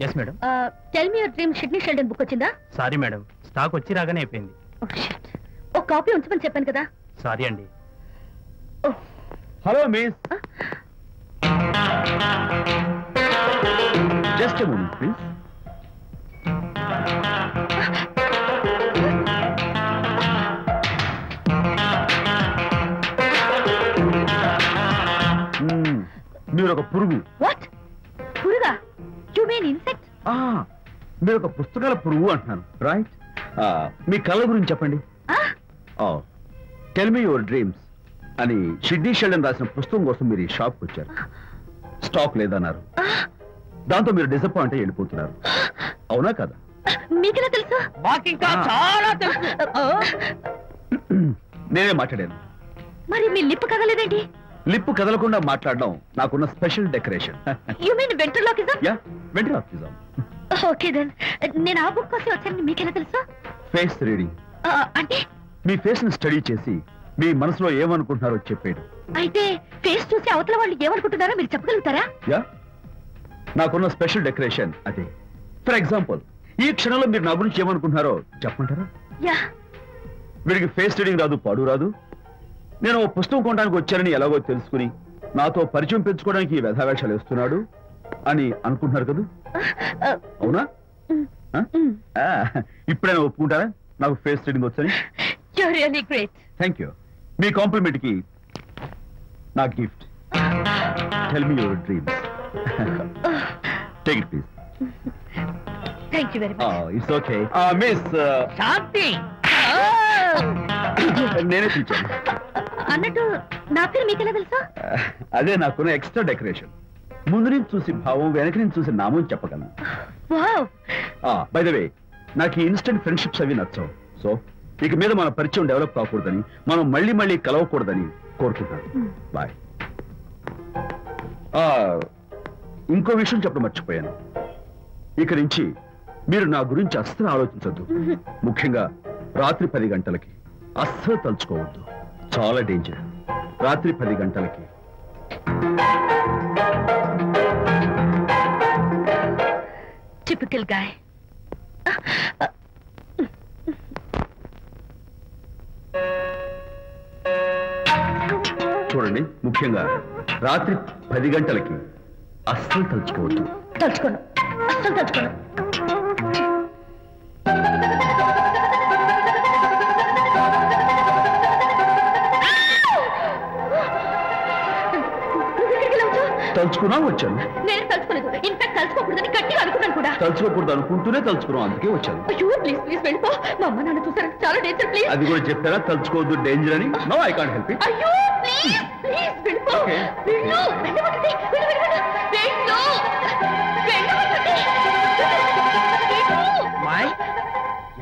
Yes madam. Tell me your dream Sidney Sheldon book వచ్చిందా? Sorry madam, stock వచ్చి రాగానే అయిపోయింది. ఒక కాపీ ఉంచమని చెప్పాను కదా. సారీ అండి. Hello miss, just a moment please. మీరు ఒక పురుగు. వాట్? పురుగా? You mean insect? మీరు ఒక పుస్తకాల పురుగు అంటున్నాను, రైట్? మీ కళ్ళ గురించి చెప్పండి. టెల్ మీ యువర్ డ్రీమ్స్ అని సిడ్నీ షెల్డన్ రాసిన పుస్తకం కోసం మీరు ఈ షాప్కి వచ్చారు. స్టాక్ లేదన్నారు, దాంతో మీరు డిసప్పాయింట్ అయ్యి వెళ్ళిపోతున్నారు. అవునా కదా? మీకెలా తెలుసు? మాకింకా చాలా తెలుసు. నేనే మాట్లాడాను. మరి మీ లిప్ కదలేదేంటి? లిప్ కదలకుండా మాట్లాడడం నాకున్న special decoration. You mean ventriloquism? Yeah, ventriloquism. Okay then. నేను ఆ బుక్ కోసం వచ్చానని మీకెలా తెలుసు? ఫేస్ రీడింగ్ అంటే మీ ఫేస్ ని స్టడీ చేసి మీ మనసులో ఏమనుకుంటున్నారో చెప్పేది. అయితే ఫేస్ చూసి అవతల వాళ్ళు ఏమనుకుంటున్నారో మీరు చెప్పగలుగుతారా? యా, నాకున్న స్పెషల్ డెకరేషన్ అదే. ఫర్ ఎగ్జాంపుల్, ఈ క్షణంలో మీరు నా గురించి ఏమనుకుంటున్నారో చెప్పమంటారా? యా. వీడికి ఫేస్ రీడింగ్ రాదు, పాడు రాదు. నేను ఓ పుస్తకం కొనడానికి వచ్చానని ఎలాగో తెలుసుకుని నాతో పరిచయం పెంచుకోవడానికి ఈ వ్యధావేషాలు వేస్తున్నాడు అని అనుకుంటున్నారు కదా? అవునా? ఇప్పుడైనా ఒప్పుకుంటారా నాకు ఫేస్ రీడింగ్ వచ్చని? You're really great. Thank you. మీ కాంప్లిమెంట్ కి నా gift. Tell me your dreams. Take it please. Thank you very much. It's okay. Miss Shanti, నేనే పిలిచాను. అన్నట్టు నా పేరు మీకెలా తెలుసా? అదే నాకున్న ఎక్స్ట్రా డెకరేషన్. ముందు నుంచి చూసి భావం, వెనక నుంచి చూసి నామం చెప్పగలను. వావ్. బై ద వే, నాకు ఈ ఇన్స్టెంట్ ఫ్రెండ్షిప్స్ అవి నచ్చవు. సో ఇక మీద మన పరిచయం డెవలప్ కాకూడదని, మనం మళ్ళీ మళ్ళీ కలవకూడదని కోరుకుంటాను. బాయ్. ఇంకో విషయం చెప్పడం మర్చిపోయాను. ఇక నుంచి మీరు నా గురించి అస్సలు ఆలోచించద్దు. ముఖ్యంగా రాత్రి 10 గంటలకి అస్సలు తలుచుకోవద్దు. చాలా డేంజర్. రాత్రి 10 గంటలకి. Typical guy. చూడండి, ముఖ్యంగా రాత్రి 10 గంటలకి అస్సలు తలుచుకోవద్దు. తలుచుకోను, అస్సలు తలుచుకోను. తలుచుకున్నా వచ్చాను. నేను తలుచుకోలేదు. ఇన్ఫాక్ట్ తలుచుకోకూడదని గట్టిగా అనుకున్నాను కూడా. తలుచుకోకూడదు అనుకుంటూనే తలుచుకున్నాం, అందుకే వచ్చాను. అయ్యో ప్లీజ్ ప్లీజ్ వెళ్ళిపో. మా అమ్మ నాన్న చూసారు, చాలా డేంజర్. ప్లీజ్. అది కూడా చెప్పారా తలుచుకోవద్దు డేంజర్ అని? No, I can't help it. అయ్యో ప్లీజ్ ప్లీజ్ వెళ్ళిపో. వెళ్ళు, వెళ్ళమంటుంది. వెళ్ళు వెళ్ళు వెళ్ళు. వెళ్ళమంటుంది. మాయ్,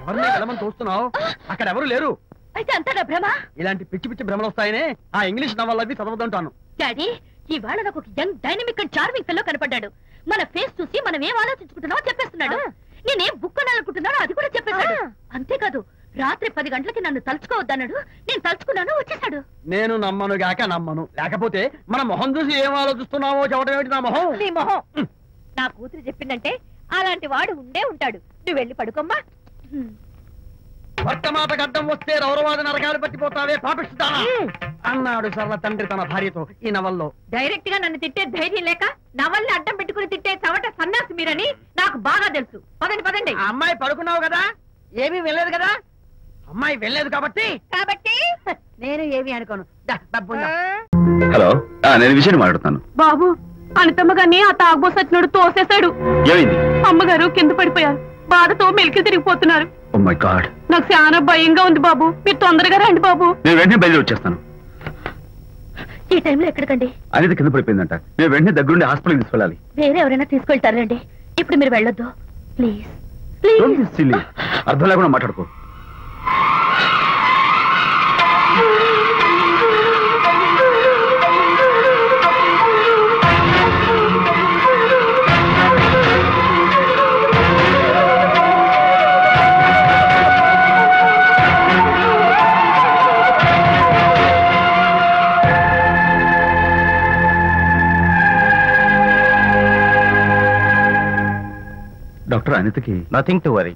ఎవరిని వెళ్ళమని చూస్తున్నావు? అక్కడ ఎవరు లేరు. అయితే అంతా నా భ్రమ. ఇలాంటి పిచ్చి పిచ్చి భ్రమలు వస్తాయనే ఆ ఇంగ్లీష్ నవల్ అవి చదవదంటాను. డాడీ, ఇవాళ నాకు ఒక young dynamic and charming fellow కనపడ్డాడు. మన ఫేస్ చూసి మనం ఏం ఆలోచించుకుంటున్నామో చెప్పేస్తున్నాడు. నేనేం బుక్ అనాలనుకుంటున్నానో అది కూడా చెప్పేశాడు. అంతేకాదు, రాత్రి 10 గంటలకి నన్ను తలుచుకోవద్దన్నాడు. నేను తలుచుకున్నాను, వచ్చేసాడు. నేను నమ్మను గాక నమ్మను. లేకపోతే మన మొహం చూసి ఏం ఆలోచిస్తున్నావో చెప్పడం ఏమిటి? నా మొహం. నీ మొహం. నా కూతురు చెప్పిందంటే అలాంటి వాడు ఉండే ఉంటాడు. నువ్వు వెళ్ళి పడుకోమ్మా. భర్తమాత గడ్డం వస్తే రౌరవాద నరకాలు పట్టిపోతావే పాపిస్తానా అన్నాడు సరళ తండ్రి తన భార్యతో ఈ నవల్లో. డైరెక్ట్ గా నన్ను తిట్టే ధైర్యం లేక నవల్ని అడ్డం పెట్టుకుని తిట్టే చవట సన్నాసి మీరని నాకు బాగా తెలుసు. పదండి పదండి. ఆ అమ్మాయి పడుకున్నావు కదా, ఏమీ వెళ్ళలేదు కదా. అమ్మాయి వెళ్ళలేదు కాబట్టి నేను ఏమీ అనుకోను. హలో, నేను విషయం మాట్లాడుతాను. బాబు, అనితమ్మ గారిని ఆ తాగుబోసచ్చినోడు తోసేశాడు. ఏమైంది? అమ్మగారు కింద పడిపోయారు. బాధతో మెలికి తిరిగిపోతున్నారు. ఓ మై గాడ్, నాకు చాలా భయంగా ఉంది బాబు. మీరు తొందరగా రండి బాబు. నేను వెంటనే బయలుదేరి వచ్చేస్తాను. ఈ టైంలో ఎక్కడికండి? అనేది కింద పడిపోయిందంట. నేను వెంటనే దగ్గరుండి హాస్పిటల్కి తీసుకెళ్ళాలి. వేరే ఎవరైనా తీసుకెళ్తారండి. ఇప్పుడు మీరు వెళ్ళొద్దు ప్లీజ్. అర్థం లేకుండా మాట్లాడుకో. డాక్టర్ అనితకి నథింగ్ టు వరీ.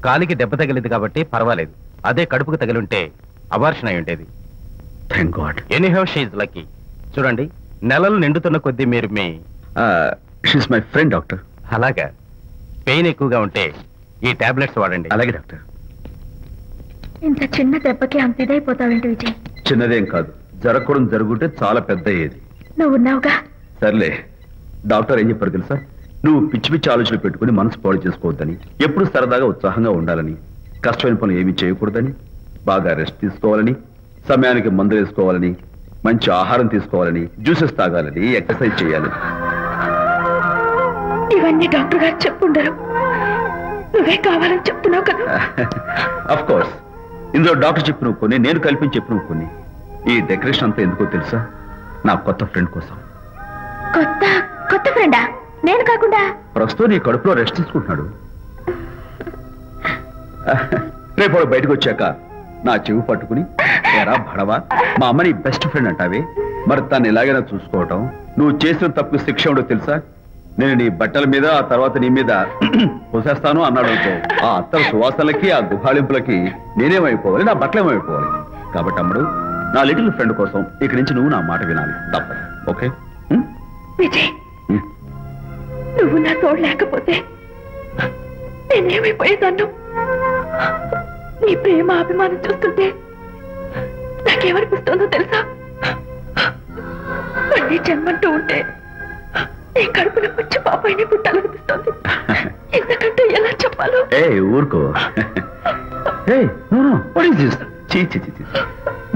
కాలికి దెబ్బ తగిలింది కాబట్టి పర్వాలేదు. అదే కడుపుకు తగిలింటే అబార్షన్ అయి ఉండేది. Thank God. Anyhow she's lucky. చూడండి, నెలలు నిండుతున్న కొద్దీ మీరు మీ షీస్ మై ఫ్రెండ్ డాక్టర్. అలాగా. పెయిన్ ఎక్కువగా ఉంటే ఈ టాబ్లెట్స్ వాడండి. అలాగే డాక్టర్. ఇంత చిన్న దెబ్బకి అంత ఇదైపోతావేంటి విజయ్? చిన్నదేం కాదు, జరగకూడదు జరుగుంటే చాలా పెద్ద అయ్యేది. నువ్వు ఉన్నావుగా. సర్లే, డాక్టర్ ఏం చెప్పారు తెలుసా? నువ్వు పిచ్చి పిచ్చి ఆలోచనలు పెట్టుకుని మనసు పాడు చేసుకోవద్దని, ఎప్పుడు సరదాగా ఉత్సాహంగా ఉండాలని, కష్టమైన పనులు ఏమీ చేయకూడదని, బాగా రెస్ట్ తీసుకోవాలని, సమయానికి మందులు వేసుకోవాలని, మంచి ఆహారం తీసుకోవాలని, జ్యూసెస్ తాగాలని, ఎక్సర్సైజ్ చేయాలి. ఇవన్నీ డాక్టర్ గారు చెప్పుండరు, నువ్వే కావాలని చెప్తున్నావు కదా. అఫ్ కోర్స్, ఇందులో డాక్టర్ చెప్పిన కొన్ని, నేను కల్పించి చెప్పిన కొన్ని. ఈ డెకరేషన్ అంతా ఎందుకో తెలుసా? నా కొత్త ఫ్రెండ్ కోసం. కొత్త కొత్త ఫ్రెండా? నేను కాకుండా? ప్రస్తుతం నీ కడుపులో రెస్ట్ తీసుకుంటున్నాడు. రేపు వాడు బయటకు వచ్చాక నా చెవి పట్టుకుని, ఎరా భడవా, మా అమ్మ నీ బెస్ట్ ఫ్రెండ్ అంటావే, మరి తను ఎలాగైనా చూసుకోవటం, నువ్వు చేసిన తప్పు శిక్ష ఉండో తెలుసా? నేను నీ బట్టల మీద, ఆ తర్వాత నీ మీద పోసేస్తాను అన్నాడు అనుకో, ఆ అత్తల సువాసనలకి, ఆ గుహాళింపులకి నేనేమైపోవాలి, నా బట్టలేమైపోవాలి. కాబట్టి అమ్ముడు, నా లిటిల్ ఫ్రెండ్ కోసం ఇక నుంచి నువ్వు నా మాట వినాలి, తప్పదు. ఓకే? విజయ్, నువ్వు నా తోడు లేకపోతే నేనేమైపోయేదాన్ను. నీ ప్రేమ అభిమానం చూస్తుంటే నాకేమనిపిస్తుందో తెలుసా? మళ్ళీ జన్మంటూ ఉంటే నీ కడుపున వచ్చి పాపాయిని పుట్టాలనిపిస్తోంది. ఎందుకంటే ఎలా చెప్పాలో. ఊరుకో.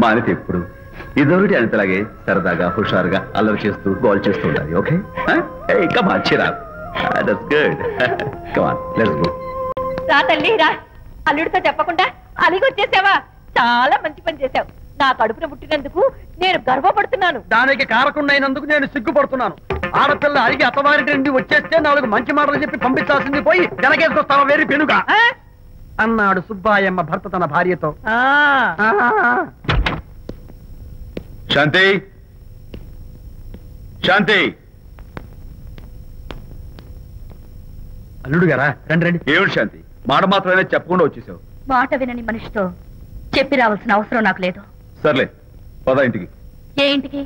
మా అనిత ఎప్పుడు ఇదొకటి అనితలాగే సరదాగా, హుషారుగా, అల్లరి చేస్తూ, గోల్ చేస్తూ ఉండాలి. Okay? Come on, Chira. That's good. Come on, let's go. రా తల్లి రా. అల్లుడితో చెప్పకుండా అలిగొచ్చేసావా? చాలా మంచి పని చేశావు. నా కడుపున పుట్టినందుకు నేను గర్వపడుతున్నాను. దానికి కారకుండైనందుకు నేను సిగ్గుపడుతున్నాను. ఆడపిల్ల అడిగి అత్తవారి నుండి వచ్చేస్తే 4 మంచి మాటలు చెప్పి పంపించాల్సింది పోయి వెనకేసుకొస్తావా వేరు పెనుగా అన్నాడు సుబ్బాయమ్మ భర్త తన భార్యతో. శాంతి, శాంతి. అల్లుడు గారా, రండి రండి. ఏమిటి శాంతి, మాట మాత్రమే చెప్పకుండా వచ్చేసావు? మాట వినని మనిషితో చెప్పి రావాల్సిన అవసరం నాకు లేదు. సర్లే, పద ఇంటికి. ఏ ఇంటికి?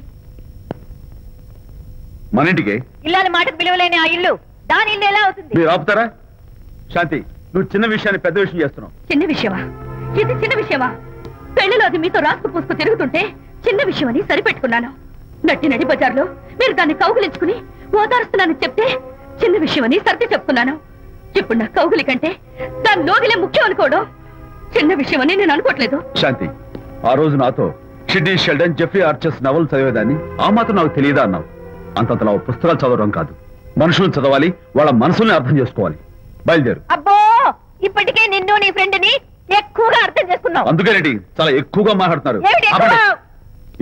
మన ఇంటికి. ఇల్లాలి మాటకు విలువలేని ఆ ఇల్లు దాని ఇల్లు ఎలా అవుతుంది? మీరు ఆపుతారా? శాంతి, నువ్వు చిన్న విషయాన్ని పెద్ద విషయం చేస్తున్నావు. చిన్న విషయమా? ఇది చిన్న విషయమా? పెళ్లిలో అది మీతో రాసుకు పూసుకు తిరుగుతుంటే చిన్న విషయమని సరిపెట్టుకున్నాను. నట్టి నడి బజార్లో మీరు దాన్ని కౌగులించుకుని ఓదారుస్తున్నానని చెప్తే చిన్న విషయమని సర్ది చెప్తున్నాను. ఇప్పుడు నా కౌగులి కంటే దాని లోగిలే ముఖ్యం అనుకోవడం చిన్న విషయమని నేను అనుకోవట్లేదు. శాంతి, ఆ రోజు నాతో షిడ్నీ షెల్డన్, జెఫ్రీ ఆర్చర్స్ నవలు చదివేదాన్ని, ఆ మాత్రం నాకు తెలియదా అన్నావు. అంతంతలా పుస్తకాలు చదవడం కాదు, మనుషులను చదవాలి, వాళ్ళ మనసుల్ని అర్థం చేసుకోవాలి. బయలుదేరు. అబ్బో, ఇప్పటికే నిన్ను నీ ఫ్రెండ్ ని ఎక్కువగా అర్థం చేసుకున్నావు. అందుకేనండి చాలా ఎక్కువగా మాట్లాడుతున్నారు.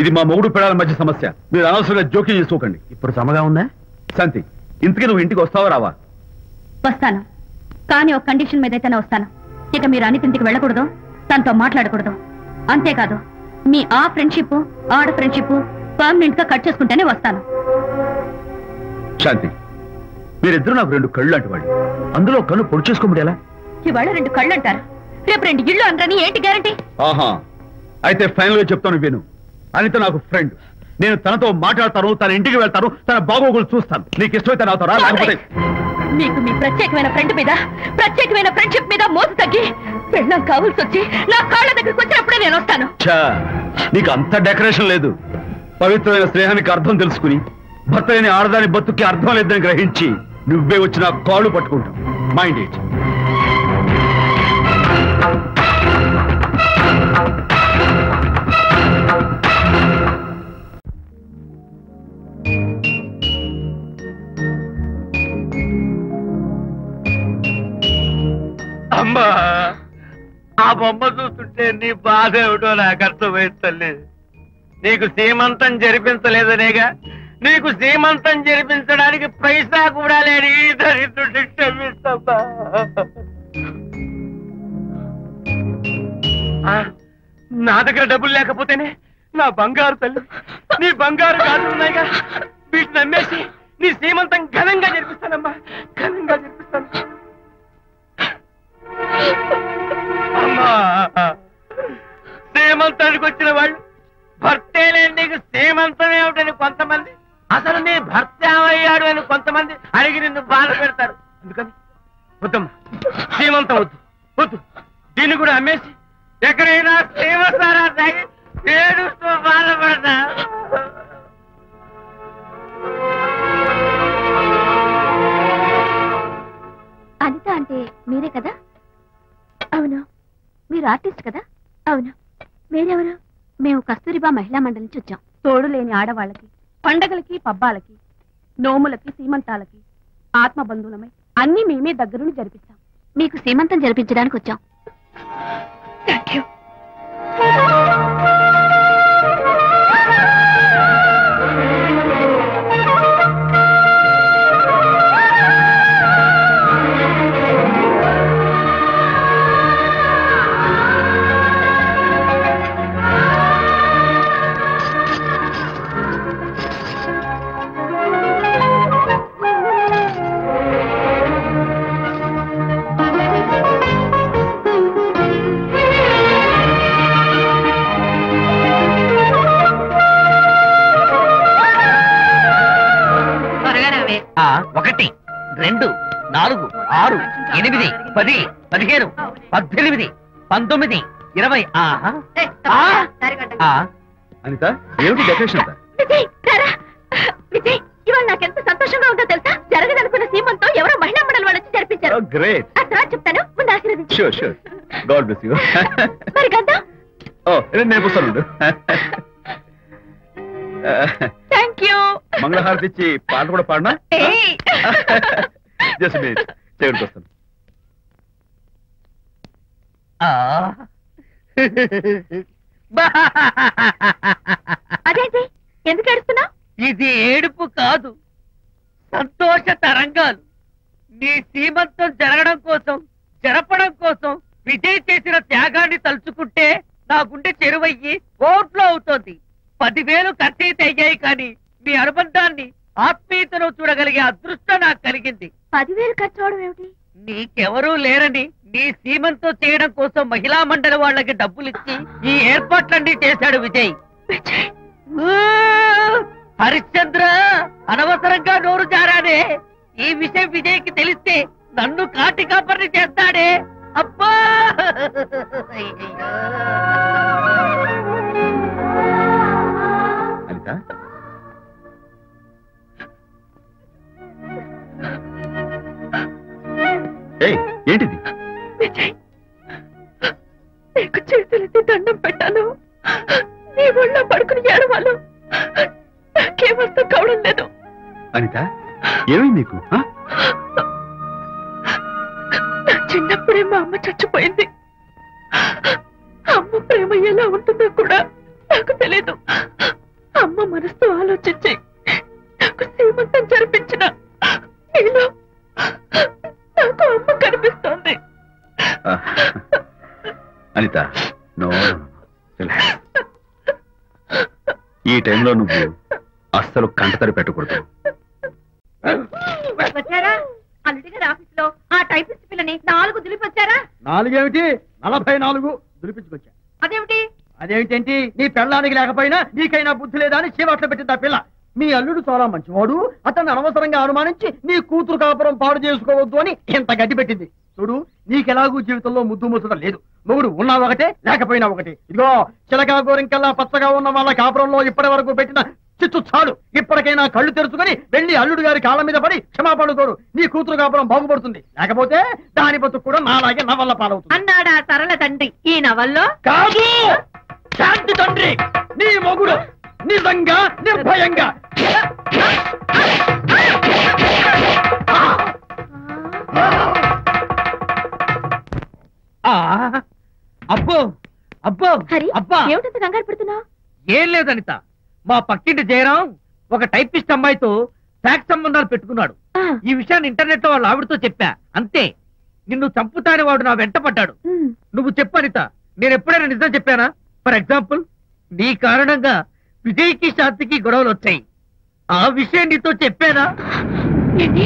ఇది మా మొగుడు పిల్లల మధ్య సమస్య, మీరు అనవసరంగా జోక్యం చేసుకోకండి. ఇప్పుడు సమగా ఉందా? శాంతి, ఇంతకీ నువ్వు ఇంటికి వస్తావా రావా? వస్తాను, కానీ ఒక కండిషన్ మీద అయితేనే వస్తాను. ఇక మీరు అనిత ఇంటికి వెళ్ళకూడదు, తనతో మాట్లాడకూడదు. అంతేకాదు, మీ ఆ ఫ్రెండ్షిప్, ఆడ ఫ్రెండ్షిప్ పర్మనెంట్ గా కట్ చేసుకుంటేనే వస్తాను. శాంతి, మీరిద్దరు నాకు 2 కళ్ళు లాంటి వాడు, అందులో కళ్ళు పొడి చేసుకోమడి ఎలా? ఇవాళ 2 కళ్ళు అంటారు, రేపు 2 ఇళ్ళు అంటారని ఏంటి గ్యారంటీ? ఆహా, అయితే ఫైనల్ గా చెప్తాను విను. అనిత నాకు ఫ్రెండ్, నేను తనతో మాట్లాడతాను, తన ఇంటికి వెళ్తాను, తన బాగోగులు చూస్తాను. నీకు ఇష్టమైతే నాతో రా, లేకపోతే. మీకు మీ ప్రత్యేకమైన ఫ్రెండ్ మీద, ప్రత్యేకమైన ఫ్రెండ్షిప్ మీద మోసు తగ్గి పెళ్ళం కావాల్సి వచ్చి నా కాళ్ళ దగ్గరికి వచ్చినప్పుడే నేను వస్తాను. నీకు అంత డెకరేషన్ లేదు. పవిత్రమైన స్నేహానికి అర్థం తెలుసుకుని, భర్త లేని ఆడదాని బతుక్కి అర్థం లేదని గ్రహించి నువ్వే వచ్చి నా కాళ్ళు పట్టుకుంటావు. Mind it. అమ్మా, ఆ బొమ్మ చూస్తుంటే నీ బాధ ఏమిటో నాకు అర్థమైంది తల్లి. నీకు సీమంతం జరిపించలేదనేగా, నీకు సీమంతం జరిపించడానికి పైసా కూడా లేని దరిద్రుడి క్షమిస్తమ్మా. నా దగ్గర డబ్బులు లేకపోతేనే నా బంగారు తల్లి, నీ బంగారు గాజులు ఉన్నాయిగా, వీటిని నమ్మేసి నీ సీమంతం ఘనంగా జరిపిస్తానమ్మా, ఘనంగా జరిపిస్తాను. అయ్యాడు అని కొంతమంది అడిగి నిన్ను బాధ పెడతారు. అందుకని వద్దమ్మా, శ్రీమంతం వద్దు వద్దు. దీన్ని కూడా అమ్మేసి ఎక్కడైనా శ్రీమంతారా తాగి ఏడుస్తూ బాధపడతా. అనిత అంటే మీరే కదా? అవును. మీరు ఆర్టిస్ట్ కదా? అవును. మీరెవరు? మేము కస్తూరిబా మహిళా మండలి నుంచి వచ్చాం. తోడు లేని ఆడవాళ్ళకి, పండగలకి, పబ్బాలకి, నోములకి, సీమంతాలకి ఆత్మబంధువులమై అన్ని మేమే దగ్గరుండి జరిపిస్తాం. మీకు సీమంతం జరిపించడానికి వచ్చాం. Thank you. ఒకటి, 2, 4, 6, 8, 10, 15, 18, 19, 20. అనిత, ఏమిటి డెకరేషన్ అంతా? విజయ్, రారా. విజయ్, ఇవాళ నాకెంత సంతోషంగా ఉందో తెలుసా? జరగదనుకున్న సీమంతో ఎవరో మహిళా మండలి వాళ్ళు వచ్చి జరిపించారు. గ్రేట్. ఆ తర్వాత చెప్తాను, ముందు ఆశీర్వదించు. Sure sure. God bless you. మరి గంధం? నేను వస్తాను. Thank you. మంగళహారతి ఇచ్చి పాట కూడా పాడనా? జస్ట్ మినిట్, చేయడానికి వస్తాను. అదేంటి, ఎందుకు ఏడుస్తున్నావు? ఇది ఏడుపు కాదు, సంతోష తరంగాలు. నీ సీమంతం జరగడం కోసం, జరపడం కోసం విజయ్ చేసిన త్యాగాన్ని తలుచుకుంటే నా గుండె చెరువయ్యి ఓట్లో అవుతోంది. 10,000 ఖర్చయితే అయ్యాయి, కానీ మీ అనుబంధాన్ని, ఆత్మీయతను చూడగలిగే అదృష్టం నాకు కలిగింది. 10,000 ఖర్చు అవడం ఏమిటి? నీకెవరూ లేరని నీ సీమంతో చేయడం కోసం మహిళా మండలి వాళ్ళకి డబ్బులిచ్చి ఈ ఏర్పాట్లన్నీ చేశాడు విజయ్. హరిశ్చంద్ర, అనవసరంగా నోరు జారానే. ఈ విషయం విజయ్కి తెలిస్తే నన్ను కాటి కాపర్ని చేస్తాడే. అబ్బా, అనిత, ఏంటిది? విజయ్, నీకు చేతులెత్తి దండం పెట్టాను. నీ ఒళ్ళో పడుకుని ఏడవాళ్ళు. నాకేమర్థం కావడం లేదు. అనిత, ఏమైంది నీకు? నా చిన్నప్పుడే మా అమ్మ చచ్చిపోయింది. అమ్మ ప్రేమ ఎలా ఉంటుందో కూడా నాకు తెలీదు. అమ్మ మనసుతో ఆలోచించి నాకు సీమంతం జరిపించిన నీలో నాకు అమ్మ కనిపిస్తోంది. అనిత, నో, ఈ టైంలో నువ్వు అస్సలు కంటతడి పెట్టకూడదు. వచ్చారా? అల్లుడి గారి ఆఫీస్ లో ఆ టైపిస్ట్ పిల్లని 4 దులిపొచ్చారా? 4 ఏమిటి, 44 దులిపించుకొచ్చా. అదేమిటి? అదేమిటేంటి, నీ పెళ్ళానికి లేకపోయినా నీకైనా బుద్ధి లేదా అని చీవాట్లు పెట్టింది ఆ పిల్ల. మీ అల్లుడు చాలా మంచివాడు, అతన్ని అనవసరంగా అనుమానించి నీ కూతురు కాపురం పాడు చేసుకోవద్దు అని ఇంత గడ్డి పెట్టింది. చూడు, నీకెలాగూ జీవితంలో ముద్దు ముచ్చడం లేదు. మొగుడు ఉన్నా ఒకటే, లేకపోయినా ఒకటే. ఇదిగో, చిలకా గోరింకల్లా పచ్చగా ఉన్న వాళ్ళ కాపురంలో ఇప్పటి వరకు పెట్టిన చిచ్చు చాలు. ఇప్పటికైనా కళ్ళు తెరుచుకుని వెళ్ళి అల్లుడు గారి కాళ్ళ మీద పడి క్షమాపణ కోరు. నీ కూతురు కాపురం బాగుపడుతుంది. లేకపోతే దాని బతుకు కూడా నాలాగే నవల్ల పాలవుతుంది అన్నాడా సరళ తండ్రి ఈ నవల్లో? కాదు, శాంతి తండ్రి, నీ మొగుడు నిజంగా నిర్భయంగా. అబ్బో అబ్బో హరి, అబ్బా, ఏమిటంత కంగారు పడుతున్నావు? ఏం లేదనిత, మా పక్కింటి జయరాం ఒక టైపిస్ట్ అమ్మాయితో ఫ్యాక్స్ సంబంధాలు పెట్టుకున్నాడు. ఈ విషయాన్ని ఇంటర్నెట్ లో వాళ్ళ ఆవిడతో చెప్పా, అంతే. నిన్ను చంపుతాని వాడు నా వెంట పడ్డాడు. నువ్వు చెప్పు అనిత, నేను ఎప్పుడైనా నిజం చెప్పానా? ఫర్ ఎగ్జాంపుల్, నీ కారణంగా విజయ్కి శాంతికి గొడవలు వచ్చాయి. ఆ విషయం నీతో చెప్పానా? ఏంటి,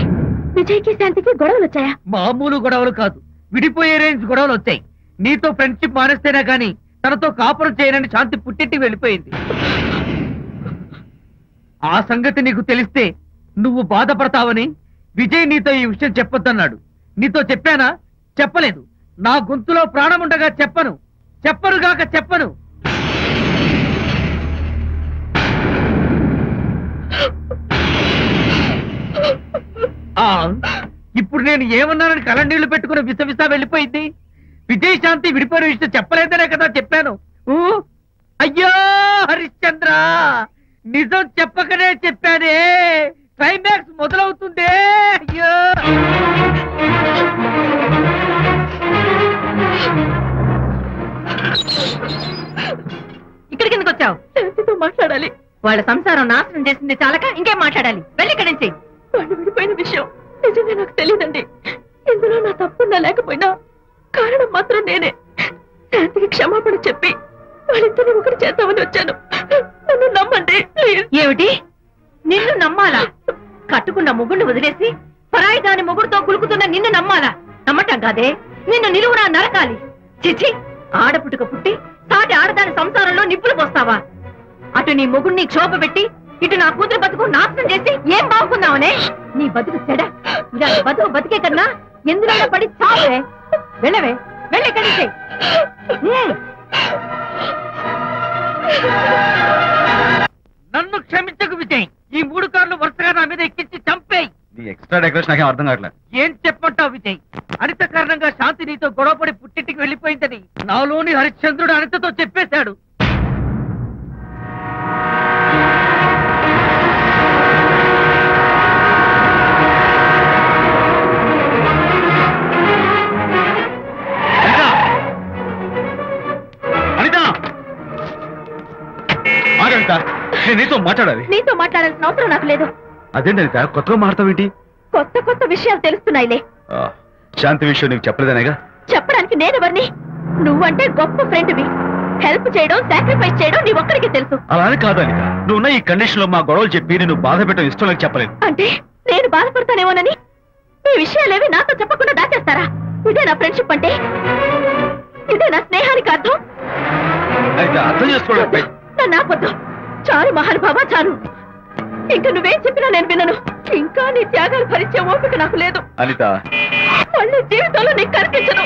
విజయ్కి శాంతికి గొడవలు వచ్చాయా? మామూలు గొడవలు కాదు, విడిపోయే రేంజ్ గొడవలు వచ్చాయి. నీతో ఫ్రెండ్షిప్ మానేస్తేనే గాని తనతో కాపురం చేయనని శాంతి పుట్టింటికి వెళ్ళిపోయింది. ఆ సంగతి నీకు తెలిస్తే నువ్వు బాధపడతావని విజయ్ నీతో ఈ విషయం చెప్పొద్దన్నాడు. నీతో చెప్పానా? చెప్పలేదు. నా గొంతులో ప్రాణముండగా చెప్పను, చెప్పనుగాక చెప్పను. ఇప్పుడు నేను ఏమన్నానని కళ్ళనీళ్లు పెట్టుకుని విసవిసా వెళ్ళిపోయింది. విజయశాంతి విడిపోయిన విషయం చెప్పలేదనే కదా చెప్పాను. అయ్యో హరిశ్చంద్ర, నిజం చెప్పకనే చెప్పానే. క్లైమాక్స్ మొదలవుతుందే. అయ్యో ఇక్కడికి ఎందుకు వచ్చావు? శాంతితో మాట్లాడాలి. వాళ్ళ సంసారం నాశనం చేసింది చాలక ఇంకేం మాట్లాడాలి? వెళ్ళి ఇక్కడి నుంచి. వాళ్ళు విడిపోయిన విషయం నిజంగా నాకు తెలియదండి. ఇందులో నా తప్పున్నా లేకపోయినా కారణం మాత్రం నేనే. శాంతికి క్షమాపణ చెప్పి వాళ్ళిద్దరిని ఒకటి చేద్దామని వచ్చాను. నన్ను నమ్మండి. ఏమిటి? నిన్ను నమ్మాలా? కట్టుకున్న మొగుడిని వదిలేసి పరాయి దాని మొగుడుతో కులుకుతున్న నిన్ను నమ్మాలా? నమ్మటం కాదే, నిన్ను నిలువునా నరకాలి. చిచి, ఆడపుట్టుక పుట్టి సాటి ఆడదాని సంసారంలో నిప్పులు పోస్తావా? అటు నీ మొగుడిని క్షోభ పెట్టి ఇటు నా కూతురు బతుకు నాశనం చేసి ఏం బాగుకుందామనే? నీ బతుకు చెడ. ఇలాంటి బతుకు బతికే కన్నా ఎందులో పడి చావే. వెళ్ళవే, వెళ్ళి కలిసే. నన్ను క్షమించకు విజయ్. ఈ 3 కార్లు వరుసగా నా మీద ఎక్కించి చంపేయి. నీ ఎక్స్ట్రా డెకరేషన్ నాకేం అర్థం కావట్లేదు. ఏం చెప్పంటావు విజయ్? అనిత కారణంగా శాంతి నీతో గొడవపడి పుట్టింటికి వెళ్ళిపోయిందని నాలోని హరిశ్చంద్రుడు అనితతో చెప్పేశాడు. నీతో మాట్లాడాలి. నీతో మాట్లాడాల్సిన అవసరం నాకు లేదు. అదేంటి అనిత, కొత్తగా మాట్లాడతావేంటి? కొత్త కొత్త విషయాలు తెలుస్తున్నాయిలే. శాంతి విషయం నీకు చెప్పలేదనేగా? చెప్పడానికి నేనెవరిని? నువ్వంటే గొప్ప ఫ్రెండ్వి. హెల్ప్ చేయడం, సాక్రిఫైస్ చేయడం నీ ఒక్కడికి తెలుసు. అలానే కాదు అనిత, నువ్వున్న ఈ కండిషన్ లో మా గొడవలు చెప్పి నేను బాధ పెట్టడం ఇష్టం లేక చెప్పలేదు. అంటే నేను బాధపడతానేమోనని ఈ విషయాలేవి నాతో చెప్పకుండా దాచేస్తారా? ఇదే నా ఫ్రెండ్షిప్ అంటే? ఇదే నా స్నేహానికి అర్థం? అర్థం చేసుకోవడం నన్ను ఆపొద్దు. చాలు మహానుభావా, చాలు. ఇంకా నువ్వేం చెప్పినా నేను వినను. ఇంకా నీ త్యాగాలు భరించే ఓపిక నాకు లేదు అనిత. మళ్ళీ జీవితంలో నీకు కనిపించను.